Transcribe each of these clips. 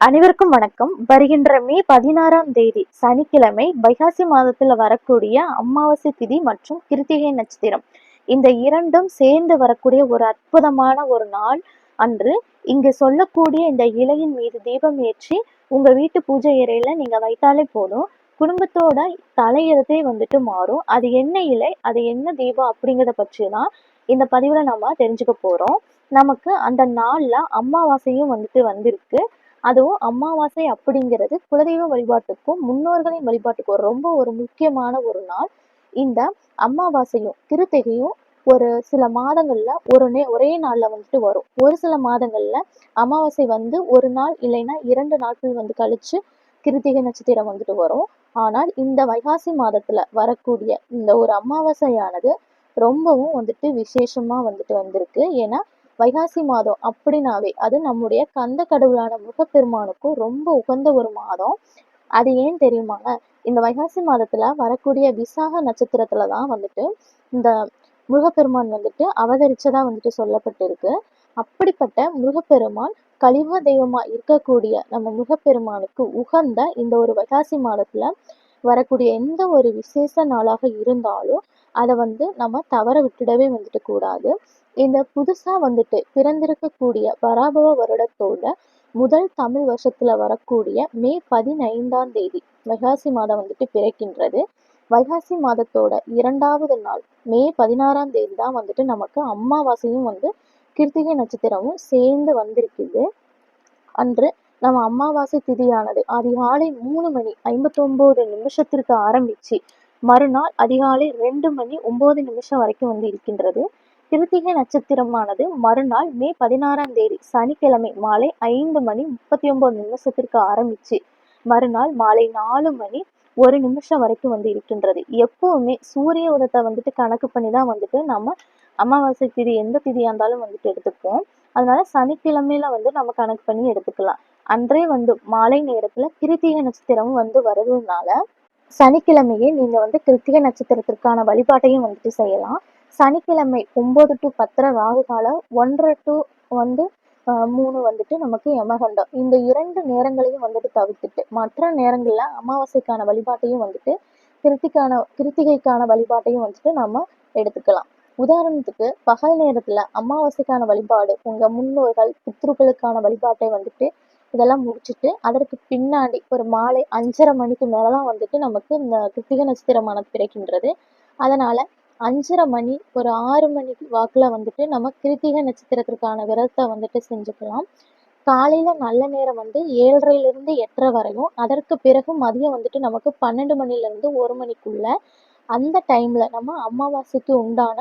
அனைவருக்கும் வணக்கம். வருகின்ற மே 16ஆம் தேதி சனிக்கிழமை வைகாசி மாதத்துல வரக்கூடிய அமாவாசை திதி மற்றும் கிருத்திகை நட்சத்திரம். இந்த இரண்டும் சேர்ந்து வரக்கூடிய ஒரு அற்புதமான ஒரு நாள் அன்று இங்கு சொல்லக்கூடிய இந்த இலையின் மீது தீபம் ஏற்றி உங்க வீட்டு பூஜை அறையில நீங்க வைத்தாலே போதும். குடும்பத்தோட தலையெழுத்தே வந்துட்டு மாறும். அது என்ன இலை, அது என்ன தீபம் அப்படிங்கிறத பற்றி தான் இந்த பதிவுல நம்ம தெரிஞ்சுக்க போறோம். நமக்கு அந்த நாள்ல அமாவாசையும் வந்துட்டு வந்திருக்கு. அதுவும் அமாவாசை அப்படிங்கிறது குலதெய்வ வழிபாட்டுக்கும் முன்னோர்களின் வழிபாட்டுக்கும் ரொம்ப ஒரு முக்கியமான ஒரு நாள். இந்த அமாவாசையும் கிருத்திகையும் ஒரு சில மாதங்கள்ல ஒரே நாள்ல வந்துட்டு வரும். ஒரு சில மாதங்கள்ல அமாவாசை வந்து ஒரு நாள் இல்லைன்னா 2 நாட்கள் வந்து கழிச்சு கிருத்திகை நட்சத்திரம் வந்துட்டு வரும். ஆனால் இந்த வைகாசி மாதத்துல வரக்கூடிய இந்த ஒரு அமாவாசையானது ரொம்பவும் வந்துட்டு விசேஷமா வந்துட்டு வந்திருக்கு. ஏன்னா வைகாசி மாதம் அப்படின்னாவே அது நம்முடைய கந்த கடவுளான முருகப்பெருமானுக்கும் ரொம்ப உகந்த ஒரு மாதம். அது ஏன் தெரியுமாங்க? இந்த வைகாசி மாதத்துல வரக்கூடிய விசாக நட்சத்திரத்துலதான் வந்துட்டு இந்த முருகப்பெருமான் வந்துட்டு அவதரிச்சதா வந்துட்டு சொல்லப்பட்டிருக்கு. அப்படிப்பட்ட முருகப்பெருமான் கலியுக தெய்வமா இருக்கக்கூடிய நம்ம முருகப்பெருமானுக்கு உகந்த இந்த ஒரு வைகாசி மாதத்துல வரக்கூடிய எந்த ஒரு விசேஷ நாளாக இருந்தாலும் அதை வந்து நம்ம தவற விட்டுடவே வந்துட்டு கூடாது. இந்த புதுசா வந்துட்டு பிறந்திருக்கக்கூடிய பராபவ வருடத்தோட முதல் தமிழ் வருஷத்துல வரக்கூடிய மே 15ஆம் தேதி வைகாசி மாதம் வந்துட்டு பிறக்கின்றது. வைகாசி மாதத்தோட 2வது நாள் மே 16ஆம் தேதி தான் வந்துட்டு நமக்கு அமாவாசையும் வந்து கிருத்திகை நட்சத்திரமும் சேர்ந்து வந்திருக்குது. அன்று நம்ம அமாவாசை திதியானது அதிகாலை 3:59 ஆரம்பிச்சு மறுநாள் அதிகாலை 2:09 வரைக்கும் வந்து இருக்கின்றது. கிருத்திகை நட்சத்திரமானது மறுநாள் மே 16ஆம் தேதி சனிக்கிழமை மாலை 5:39 ஆரம்பிச்சு மறுநாள் மாலை 4:01 வரைக்கும் வந்து இருக்கின்றது. எப்பவுமே சூரிய உதயத்தை வந்துட்டு கணக்கு பண்ணிதான் வந்துட்டு நம்ம அமாவாசை திதி எந்த திதியா இருந்தாலும் வந்துட்டு எடுத்துப்போம். அதனால சனிக்கிழமையில வந்து நம்ம கணக்கு பண்ணி எடுத்துக்கலாம். அன்றே வந்து மாலை நேரத்துல கிருத்திகை நட்சத்திரமும் வந்து வருவதனால சனிக்கிழமையே நீங்க வந்து கிருத்திகை நட்சத்திரத்திற்கான வழிபாட்டையும் வந்துட்டு செய்யலாம். சனிக்கிழமை 9 to 10 ராகு காலம், 1:30 to வந்து 3 வந்துட்டு நமக்கு யமகண்டம். இந்த 2 நேரங்களையும் வந்துட்டு தவிர்த்துட்டு மற்ற நேரங்கள்ல அமாவாசைக்கான வழிபாட்டையும் வந்துட்டு கிருத்திகைக்கான வழிபாட்டையும் வந்துட்டு நம்ம எடுத்துக்கலாம். உதாரணத்துக்கு பகல் நேரத்துல அமாவாசைக்கான வழிபாடு, உங்க முன்னோர்கள் பித்ருக்களுக்கான வழிபாட்டை வந்துட்டு இதெல்லாம் முடிச்சுட்டு அதற்கு பின்னாடி ஒரு மாலை 5:30 மணிக்கு மேலதான் வந்துட்டு நமக்கு இந்த கிருத்திகை நட்சத்திரமானது பிறக்கின்றது. அதனால 5:30 மணி ஒரு 6 மணிக்கு வாக்குல வந்துட்டு நம்ம கிருத்திகை நட்சத்திரத்திற்கான விரதத்தை வந்துட்டு செஞ்சுக்கலாம். காலையில நல்ல நேரம் வந்து 7:30 to 8:30 வரையும், அதற்கு பிறகு மதியம் வந்துட்டு நமக்கு 12 மணில 1 மணிக்குள்ள அந்த டைம்ல நம்ம அமாவாசைக்கு உண்டான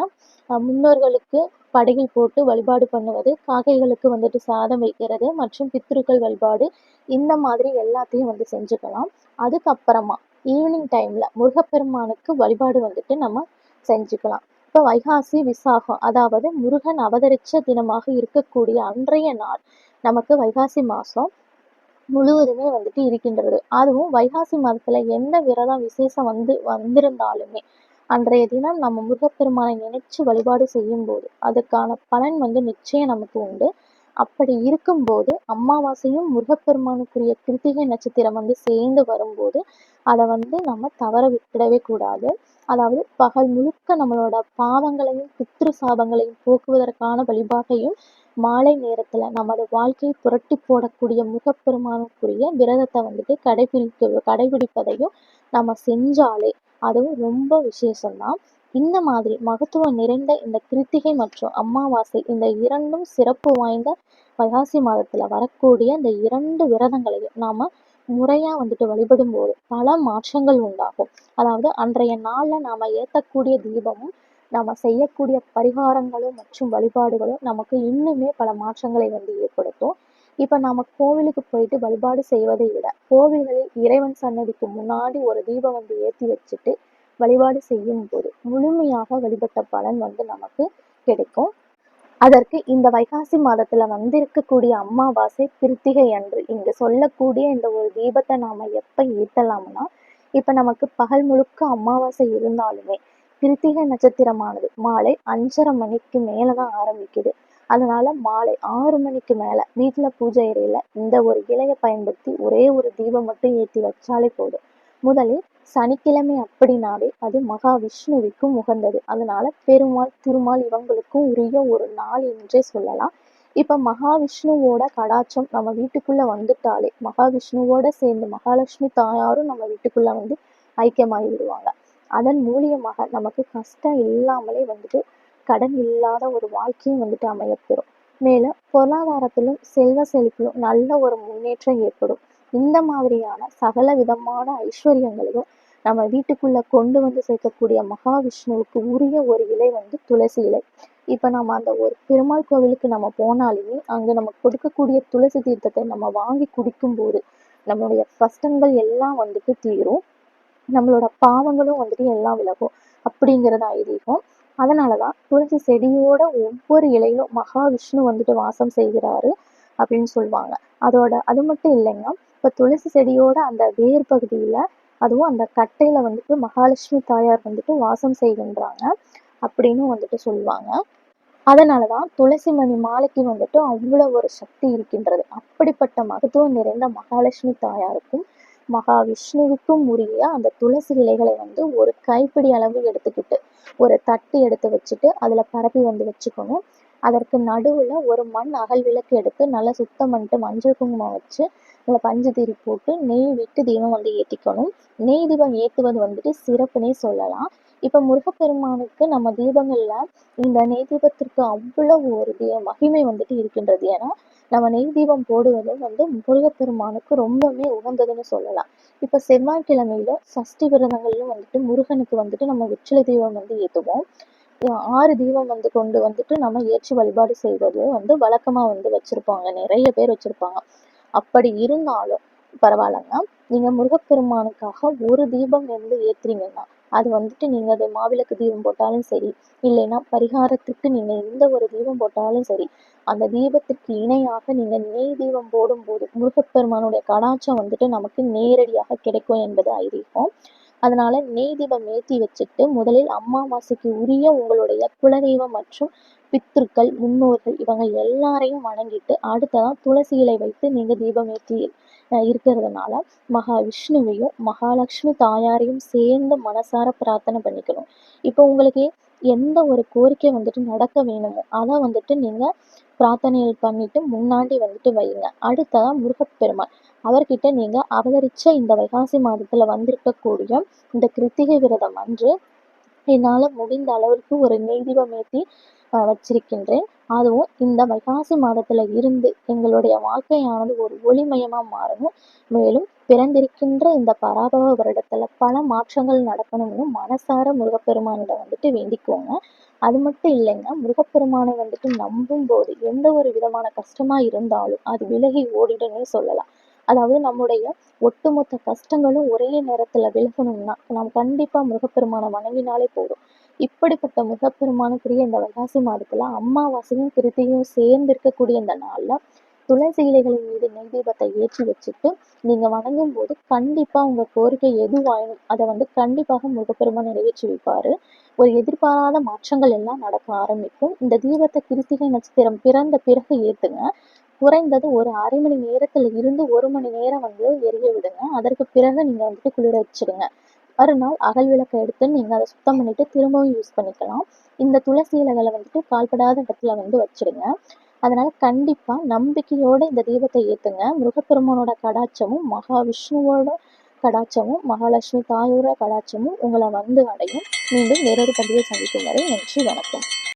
முன்னோர்களுக்கு படைகள் போட்டு வழிபாடு பண்ணுவது, காக்கைகளுக்கு வந்துட்டு சாதம் வைக்கிறது மற்றும் பித்ருக்கள் வழிபாடு, இந்த மாதிரி எல்லாத்தையும் வந்து செஞ்சுக்கலாம். அதுக்கப்புறமா ஈவினிங் டைம்ல முருகப்பெருமானுக்கு வழிபாடு வந்துட்டு நம்ம செஞ்சுக்கலாம். இப்போ வைகாசி விசாகம், அதாவது முருகன் அவதரிச்ச தினமாக இருக்கக்கூடிய அன்றைய நாள் நமக்கு வைகாசி மாசம் முழுவதுமே வந்துட்டு இருக்கின்றது. அதுவும் வைகாசி மாதத்துல எந்த விரதம் விசேஷம் வந்திருந்தாலுமே அன்றைய தினம் நம்ம முருகப்பெருமானை நினைச்சு வழிபாடு செய்யும் போது அதுக்கான பலன் வந்து நிச்சயம் நமக்கு உண்டு. அப்படி இருக்கும்போது அமாவாசையும் முருகப்பெருமானுக்குரிய கிருத்திகை நட்சத்திரம் வந்து சேர்ந்து வரும்போது அதை வந்து நம்ம தவற விட்டுடவே கூடாது. அதாவது பகல் முழுக்க நம்மளோட பாவங்களையும் பித்ரு சாபங்களையும் போக்குவதற்கான வழிபாட்டையும் மாலை நேரத்துல நமது வாழ்க்கையை புரட்டி போடக்கூடிய முருகப்பெருமானுக்குரிய விரதத்தை வந்துட்டு கடைபிடிப்பதையும் நம்ம செஞ்சாலே அதுவும் ரொம்ப விசேஷம்தான். இந்த மாதிரி மகத்துவம் நிறைந்த இந்த கிருத்திகை மற்றும் அமாவாசை இந்த இரண்டும் சிறப்பு வாய்ந்த வைகாசி மாதத்துல வரக்கூடிய இந்த 2 விரதங்களையும் நாம முறையா வந்துட்டு வழிபடும் போது பல மாற்றங்கள் உண்டாகும். அதாவது அன்றைய நாள்ல நாம ஏத்தக்கூடிய தீபமும் நாம செய்யக்கூடிய பரிகாரங்களும் மற்றும் வழிபாடுகளும் நமக்கு இன்னுமே பல மாற்றங்களை வந்து ஏற்படுத்தும். இப்ப நாம கோவிலுக்கு போயிட்டு வழிபாடு செய்வதை விட கோவில்களில் இறைவன் சன்னதிக்கு முன்னாடி ஒரு தீபம் வந்து ஏற்றி வச்சுட்டு வழிபாடு செய்யும் போது முழுமையாக வழிபட்ட பலன் வந்து நமக்கு கிடைக்கும். அதற்கு இந்த வைகாசி மாதத்துல வந்திருக்கக்கூடிய அமாவாசை கிருத்திகை அன்று இங்கு சொல்லக்கூடிய இந்த ஒரு தீபத்தை நாம எப்ப ஏத்தலாம்னா, இப்ப நமக்கு பகல் முழுக்க அமாவாசை இருந்தாலுமே கிருத்திகை நட்சத்திரமானது மாலை 5:30 மணிக்கு மேலதான் ஆரம்பிக்குது. அதனால மாலை 6 மணிக்கு மேல வீட்டுல பூஜை அறையில இந்த ஒரு இலையை பயன்படுத்தி ஒரே ஒரு தீபம் மட்டும் ஏற்றி வச்சாலே போதும். முதலில் சனிக்கிழமை அப்படின்னாவே அது மகாவிஷ்ணுவுக்கும் உகந்தது. அதனால பெருமாள் திருமால் இவங்களுக்கும் உரிய ஒரு நாள் என்றே சொல்லலாம். இப்ப மகாவிஷ்ணுவோட கடாட்சம் நம்ம வீட்டுக்குள்ள வந்துட்டாலே மகாவிஷ்ணுவோட சேர்ந்து மகாலட்சுமி தாயாரும் நம்ம வீட்டுக்குள்ள வந்து ஐக்கியமாகி விடுவாங்க. அதன் மூலியமாக நமக்கு கஷ்டம் இல்லாமலே வந்துட்டு கடன் இல்லாத ஒரு வாழ்க்கையும் வந்துட்டு அமையப்பெறும். மேலும் பொருளாதாரத்திலும் செல்வ செழிப்பிலும் நல்ல ஒரு முன்னேற்றம் ஏற்படும். இந்த மாதிரியான சகல விதமான ஐஸ்வர்யங்களையும் நம்ம வீட்டுக்குள்ள கொண்டு வந்து சேர்க்கக்கூடிய மகாவிஷ்ணுவுக்கு உரிய ஒரு இலை வந்து துளசி இலை. இப்ப நம்ம அந்த ஒரு பெருமாள் கோவிலுக்கு நம்ம போனாலுமே அங்க நமக்கு கொடுக்கக்கூடிய துளசி தீர்த்தத்தை நம்ம வாங்கி குடிக்கும் போது நம்மளுடைய கஷ்டங்கள் எல்லாம் வந்துட்டு தீரும். நம்மளோட பாவங்களும் வந்துட்டு எல்லாம் விலகும் அப்படிங்கிறது ஐதீகம். அதனாலதான் துளசி செடியோட ஒவ்வொரு இலையிலும் மகாவிஷ்ணு வந்துட்டு வாசம் செய்கிறாரு அப்படின்னு சொல்லுவாங்க. அது மட்டும் இல்லைங்க, இப்ப துளசி செடியோட அந்த வேர் பகுதியில அதுவும் அந்த கட்டையில வந்துட்டு மகாலட்சுமி தாயார் வந்துட்டு வாசம் செய்கின்றாங்க அப்படின்னு வந்துட்டு சொல்லுவாங்க. அதனாலதான் துளசி மணி மாலைக்கு வந்துட்டு அவ்வளவு ஒரு சக்தி இருக்கின்றது. அப்படிப்பட்ட மகத்துவம் நிறைந்த மகாலட்சுமி தாயாருக்கும் மகாவிஷ்ணுவுக்கும் உரிய அந்த துளசி இலைகளை வந்து ஒரு கைப்பிடி அளவு எடுத்துக்கிட்டு ஒரு தட்டு எடுத்து வச்சுட்டு அதுல பரப்பி வந்து வச்சுக்கணும். அதற்கு நடுவுல ஒரு மண் அகல் விளக்கு எடுத்து நல்லா சுத்தம் பண்ணிட்டு மஞ்சள் குங்குமம் வச்சு அதுல பஞ்சு திரி போட்டு நெய் விட்டு தீபம் வந்து ஏற்றிக்கணும். நெய் தீபம் ஏற்றுவது வந்துட்டு சிறப்புனே சொல்லலாம். இப்ப முருகப்பெருமானுக்கு நம்ம தீபங்கள்ல இந்த நெய் தீபத்திற்கு அவ்வளவு ஒரு மகிமை வந்துட்டு இருக்கின்றது. ஏன்னா நம்ம நெய் தீபம் போடுவது வந்து முருகப்பெருமானுக்கு ரொம்பவே உகந்ததுன்னு சொல்லலாம். இப்ப செவ்வாய்க்கிழமையில சஷ்டி விரதங்கள்ல வந்துட்டு முருகனுக்கு வந்துட்டு நம்ம வெற்றிலை தீபம் வந்து ஏற்றுவோம். 6 தீபம் வந்து கொண்டு வந்துட்டு நம்ம ஏற்றி வழிபாடு செய்வது வந்து வழக்கமா வந்து வச்சிருப்பாங்க, நிறைய பேர் வச்சிருப்பாங்க. அப்படி இருந்தாலும் பரவாயில்லைங்க, நீங்க முருகப்பெருமானுக்காக ஒரு தீபம் வந்து ஏத்துறீங்கன்னா அது வந்துட்டு நீங்க அது மாவிளக்கு தீபம் போட்டாலும் சரி, இல்லைன்னா பரிகாரத்துக்கு நீங்க எந்த ஒரு தீபம் போட்டாலும் சரி, அந்த தீபத்துக்கு இணையாக நீங்க நெய் தீபம் போடும்போது முருகப்பெருமானுடைய கடாட்சம் வந்துட்டு நமக்கு நேரடியாக கிடைக்கும் என்பது ஐதீகம். அதனால நெய் தீபம் ஏற்றி வச்சுட்டு முதலில் அமாவாசைக்கு உரிய உங்களுடைய குலதெய்வம் மற்றும் பித்ருக்கள் முன்னோர்கள் இவங்க எல்லாரையும் வணங்கிட்டு அடுத்ததான் துளசி இலை வைத்து நீங்க தீபம் ஏற்றி இருக்கிறதுனால மகாவிஷ்ணுவையும் மகாலட்சுமி தாயாரையும் சேர்ந்து மனசார பிரார்த்தனை பண்ணிக்கணும். இப்போ உங்களுக்கு எந்த ஒரு கோரிக்கை வந்துட்டு நடக்க வேணுமோ அதை வந்துட்டு நீங்க பிரார்த்தனைகள் பண்ணிட்டு முன்னாடி வந்துட்டு வைங்க. அடுத்ததா முருகப்பெருமான் அவர்கிட்ட நீங்க அவதரிச்ச இந்த வைகாசி மாதத்துல வந்திருக்கக்கூடிய இந்த கிருத்திகை விரதம் அன்று என்னால முடிந்த அளவிற்கு ஒரு நெய் தீபம் ஏற்றி வச்சிருக்கின்றேன். அதுவும் இந்த வைகாசி மாதத்துல இருந்து எங்களுடைய வாழ்க்கையானது ஒரு ஒளிமயமா மாறணும். மேலும் பிறந்திருக்கின்ற இந்த பராபவ வருடத்துல பல மாற்றங்கள் நடக்கணும்னு மனசார முருகப்பெருமானிடம் வந்துட்டு வேண்டிக்கோங்க. அது மட்டும் இல்லைங்க, முருகப்பெருமானை வந்துட்டு நம்பும் போது எந்த ஒரு விதமான கஷ்டமா இருந்தாலும் அது விலகி ஓடிடும்னே சொல்லலாம். அதாவது நம்முடைய ஒட்டுமொத்த கஷ்டங்களும் ஒரே நேரத்துல விலகணும்னா நாம் கண்டிப்பா முருகப்பெருமானை வணங்கினாலே போதும். இப்படிப்பட்ட முருகப்பெருமானுக்குரிய இந்த வைகாசி மாதத்துல அமாவாசையும் கிருத்திகையும் சேர்ந்து இருக்கக்கூடிய இந்த நாள்ல துளசி இலைகளின் மீது நெய் தீபத்தை ஏற்றி வச்சுட்டு நீங்க வணங்கும் போது கண்டிப்பா உங்க கோரிக்கை எதுவாயினும் அதை வந்து கண்டிப்பாக முருகப்பெருமான் நிறைவேற்றி வைப்பாரு. ஒரு எதிர்பாராத மாற்றங்கள் எல்லாம் நடக்க ஆரம்பிக்கும். இந்த தீபத்தை கிருத்திகை நட்சத்திரம் பிறந்த பிறகு ஏத்துங்க. குறைந்தது ஒரு அரை மணி நேரத்துல இருந்து 1 மணி நேரம் வந்து எரிய விடுங்க. அதற்கு பிறகு நீங்க வந்துட்டு குளிர வச்சிடுங்க. மறுநாள் அகல் விளக்கை எடுத்து நீங்க அதை சுத்தம் பண்ணிட்டு திரும்பவும் யூஸ் பண்ணிக்கலாம். இந்த துளசி இலைகளை வந்துட்டு கால்படாத இடத்துல வந்து வச்சிடுங்க. அதனால கண்டிப்பா நம்பிக்கையோட இந்த தீபத்தை ஏத்துங்க. முருகப்பெருமானோட கடாட்சமும் மகாவிஷ்ணுவோட கடாட்சமும் மகாலட்சுமி தாயோட கடாட்சமும் உங்களை வந்து அடையும். மீண்டும் வேறொரு பதிவை சந்திக்கும் வரை நன்றி, வணக்கம்.